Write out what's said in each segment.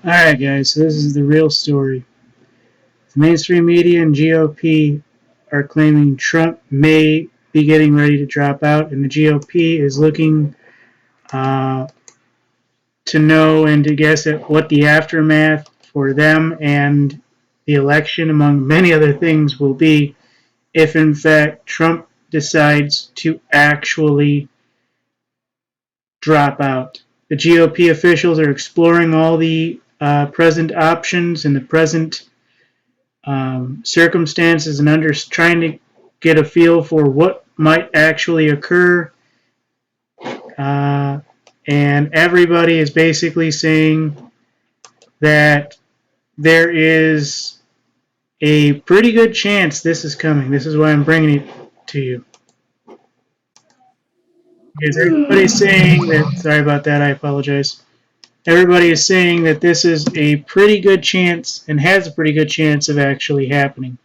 Alright guys, so this is the real story. The mainstream media and GOP are claiming Trump may be getting ready to drop out, and the GOP is looking to know and to guess at what the aftermath for them and the election, among many other things, will be if in fact Trump decides to actually drop out. The GOP officials are exploring all the present options and the present circumstances and trying to get a feel for what might actually occur. And everybody is basically saying that there is a pretty good chance this is coming. This is why I'm bringing it to you. Because everybody's saying that, sorry about that, I apologize. Everybody is saying that this is a pretty good chance and has a pretty good chance of actually happening.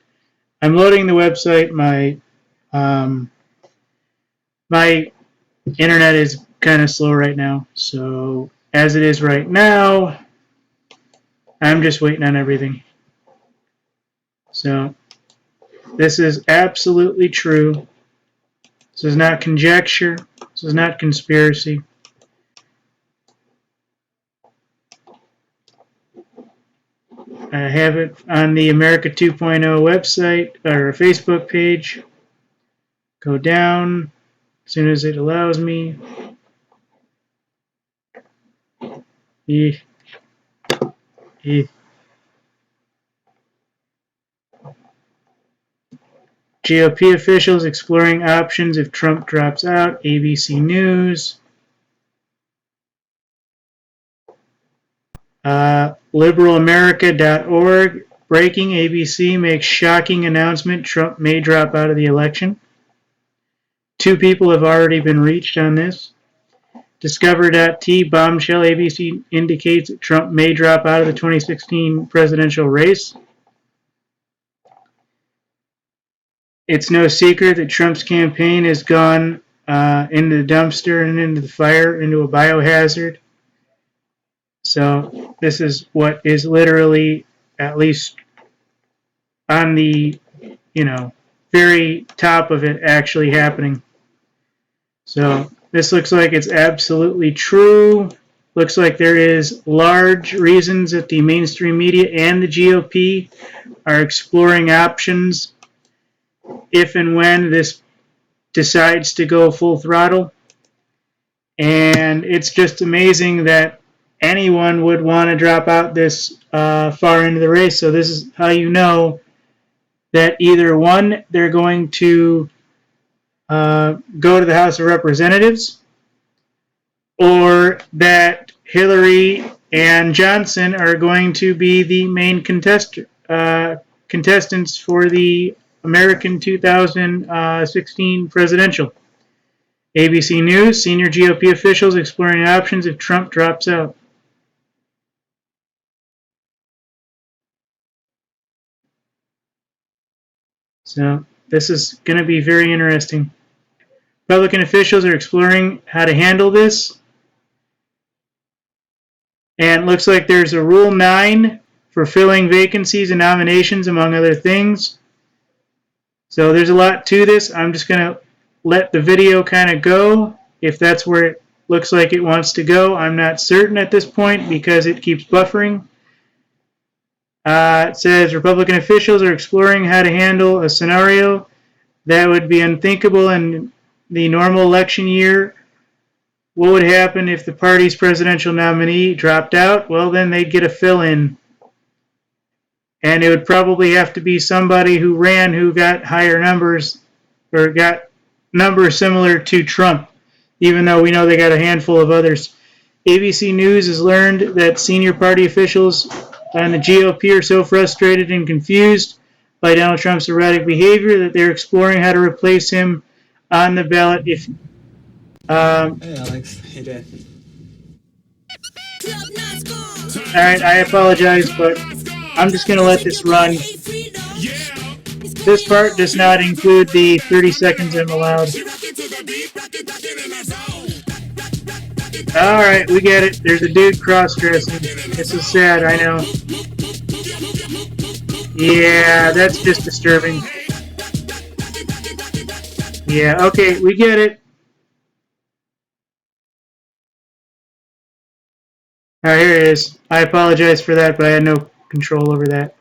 I'm loading the website. My internet is kind of slow right now, so as it is right now, I'm just waiting on everything. So this is absolutely true. This is not conjecture. This is not conspiracy. I have it on the America 2.0 website or Facebook page. Go down as soon as it allows me. GOP officials exploring options if Trump drops out. ABC News. LiberalAmerica.org. Breaking: ABC makes shocking announcement Trump may drop out of the election. 2 people have already been reached on this. Discover.t. Bombshell: ABC indicates that Trump may drop out of the 2016 presidential race. It's no secret that Trump's campaign has gone into the dumpster and into the fire, into a biohazard. So this is what is literally, at least on the, very top of it, actually happening. So this looks like it's absolutely true. Looks like there is large reasons that the mainstream media and the GOP are exploring options if and when this decides to go full throttle. And it's just amazing that anyone would want to drop out this far into the race. So this is how you know that either one, they're going to go to the House of Representatives, or that Hillary and Johnson are going to be the main contestants for the American 2016 presidential. ABC News, senior GOP officials exploring options if Trump drops out. So this is going to be very interesting. Republican officials are exploring how to handle this. And it looks like there's a Rule 9 for filling vacancies and nominations, among other things. So there's a lot to this. I'm just going to let the video kind of go. If that's where it looks like it wants to go, I'm not certain at this point because it keeps buffering. It says Republican officials are exploring how to handle a scenario that would be unthinkable in the normal election year. What would happen if the party's presidential nominee dropped out? Well, then they'd get a fill-in. And it would probably have to be somebody who ran who got higher numbers or got numbers similar to Trump, even though we know they got a handful of others. ABC News has learned that senior party officials and the GOP are so frustrated and confused by Donald Trump's erratic behavior that they're exploring how to replace him on the ballot if... Hey Alex, hey Dad. Alright, I apologize, but I'm just going to let this run. This part does not include the 30 seconds I'm allowed. Alright, we get it. There's a dude cross-dressing. This is sad, I know. Yeah, that's just disturbing. Yeah, okay, we get it. Alright, here it is. I apologize for that, but I had no control over that.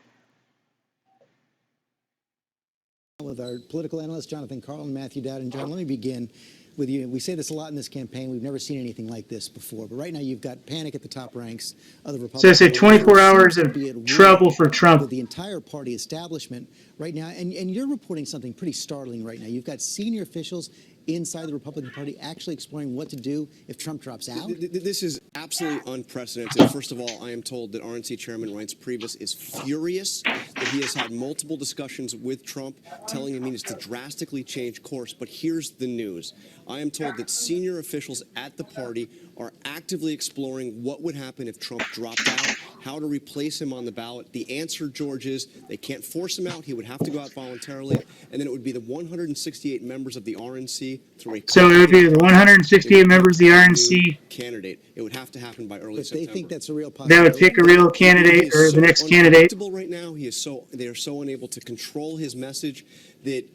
With our political analyst, Jonathan Carlin, Matthew Dowd. John, let me begin with you. We say this a lot in this campaign. We've never seen anything like this before. But right now, you've got panic at the top ranks of the Republican So I say 24 hours of trouble for Trump. With the entire party establishment right now. And you're reporting something pretty startling right now. You've got senior officials inside the Republican Party actually exploring what to do if Trump drops out? This is absolutely unprecedented. First of all, I am told that RNC Chairman Reince Priebus is furious that he has had multiple discussions with Trump, telling him he needs to drastically change course. But here's the news. I am told that senior officials at the party are actively exploring what would happen if Trump dropped out, how to replace him on the ballot. The answer, George, is they can't force him out. He would have to go out voluntarily. And then it would be the 168 members of the RNC through a... So it would be the 168 members of the RNC candidate. It would have to happen by early September. They think that's a real possibility. That would pick a real candidate or the next candidate. Right now, they are so unable to control his message that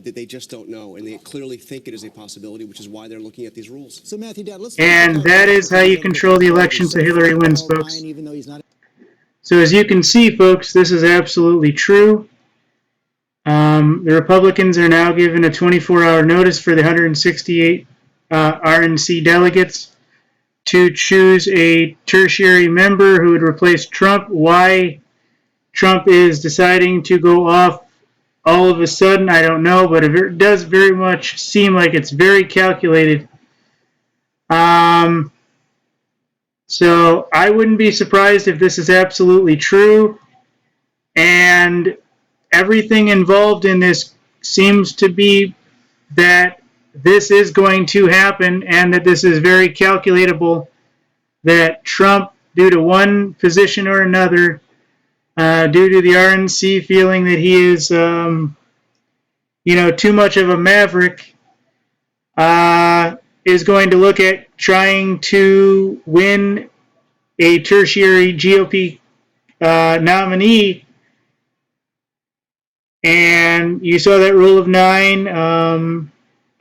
they just don't know, and they clearly think it is a possibility, which is why they're looking at these rules. So Matthew, Dad, and that is how you control the election so Hillary wins, folks. So as you can see, folks, this is absolutely true. The Republicans are now given a 24-hour notice for the 168 RNC delegates to choose a tertiary member who would replace Trump. Why Trump is deciding to go off all of a sudden, I don't know, but it does very much seem like it's very calculated. So I wouldn't be surprised if this is absolutely true. And everything involved in this seems to be that this is going to happen and that this is very calculatable, that Trump, due to one position or another, due to the RNC feeling that he is, too much of a maverick, is going to look at trying to win a tertiary GOP nominee. And you saw that rule of 9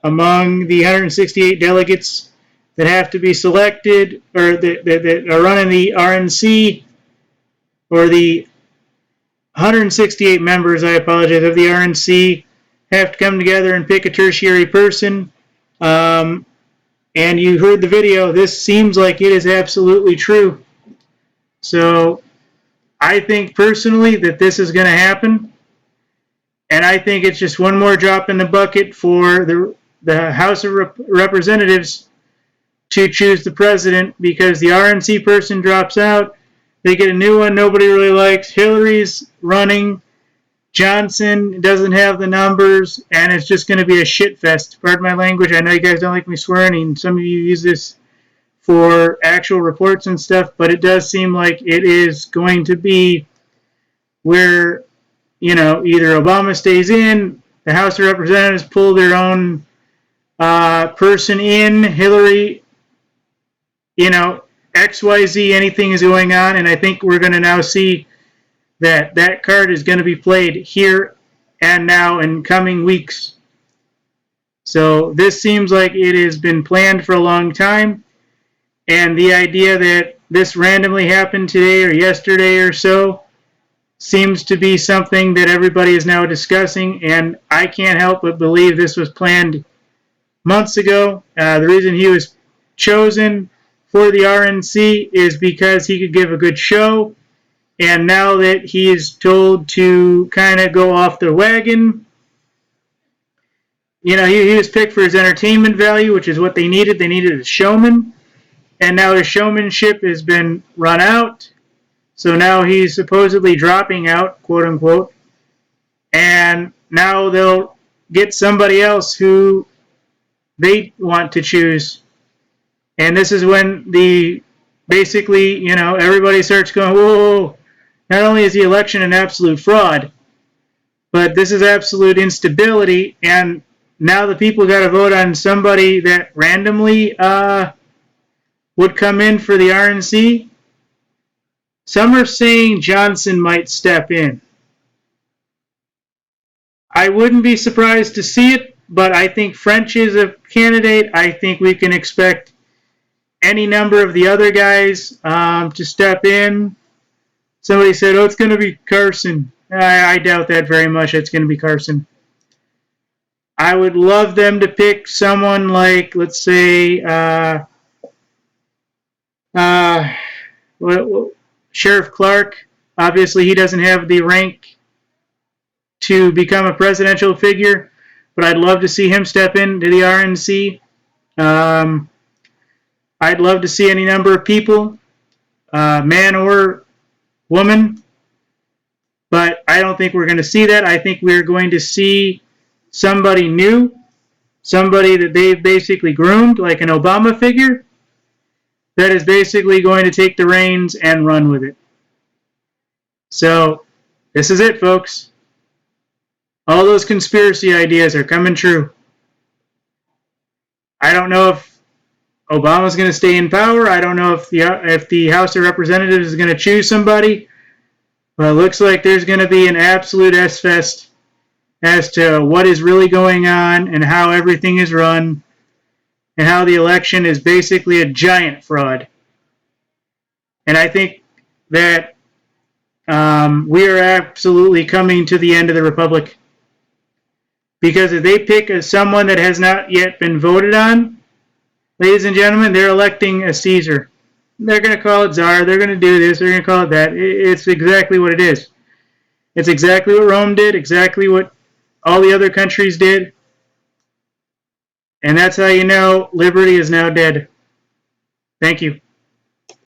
among the 168 delegates that have to be selected, or that are running the RNC, or the 168 members, I apologize, of the RNC have to come together and pick a tertiary person. And you heard the video. This seems like it is absolutely true. So I think personally that this is going to happen. And I think it's just one more drop in the bucket for the House of Representatives to choose the president, because the RNC person drops out. They get a new one nobody really likes. Hillary's running. Johnson doesn't have the numbers, and it's just going to be a shit fest. Pardon my language. I know you guys don't like me swearing, and some of you use this for actual reports and stuff, but it does seem like it is going to be where, either Obama stays in, the House of Representatives pull their own person in, Hillary, XYZ, anything is going on, and I think we're going to now see that card is going to be played here and now in coming weeks. So this seems like it has been planned for a long time, and the idea that this randomly happened today or yesterday or so seems to be something that everybody is now discussing, and I can't help but believe this was planned months ago. The reason he was chosen for the RNC is because he could give a good show, and now that he is told to kind of go off the wagon, he was picked for his entertainment value, which is what they needed. They needed a showman, and now his showmanship has been run out. So now he's supposedly dropping out, quote unquote, and now they'll get somebody else who they want to choose. And this is when everybody starts going, whoa, not only is the election an absolute fraud, but this is absolute instability, and now the people got to vote on somebody that randomly would come in for the RNC. Some are saying Johnson might step in. I wouldn't be surprised to see it, but I think French is a candidate. I think we can expect any number of the other guys to step in. Somebody said, oh, it's going to be Carson. I doubt that very much. It's going to be Carson. I would love them to pick someone like, let's say, Sheriff Clark. Obviously, he doesn't have the rank to become a presidential figure, but I'd love to see him step into the RNC. I'd love to see any number of people, man or woman, but I don't think we're going to see that. I think we're going to see somebody new, somebody that they've basically groomed, like an Obama figure, that is basically going to take the reins and run with it. So, this is it, folks. All those conspiracy ideas are coming true. I don't know if Obama's going to stay in power. I don't know if the House of Representatives is going to choose somebody. But it looks like there's going to be an absolute S-fest as to what is really going on and how everything is run and how the election is basically a giant fraud. And I think that we are absolutely coming to the end of the republic. Because if they pick someone that has not yet been voted on, ladies and gentlemen, they're electing a Caesar. They're going to call it Tsar. They're going to do this. They're going to call it that. It's exactly what it is. It's exactly what Rome did, exactly what all the other countries did. And that's how you know liberty is now dead. Thank you.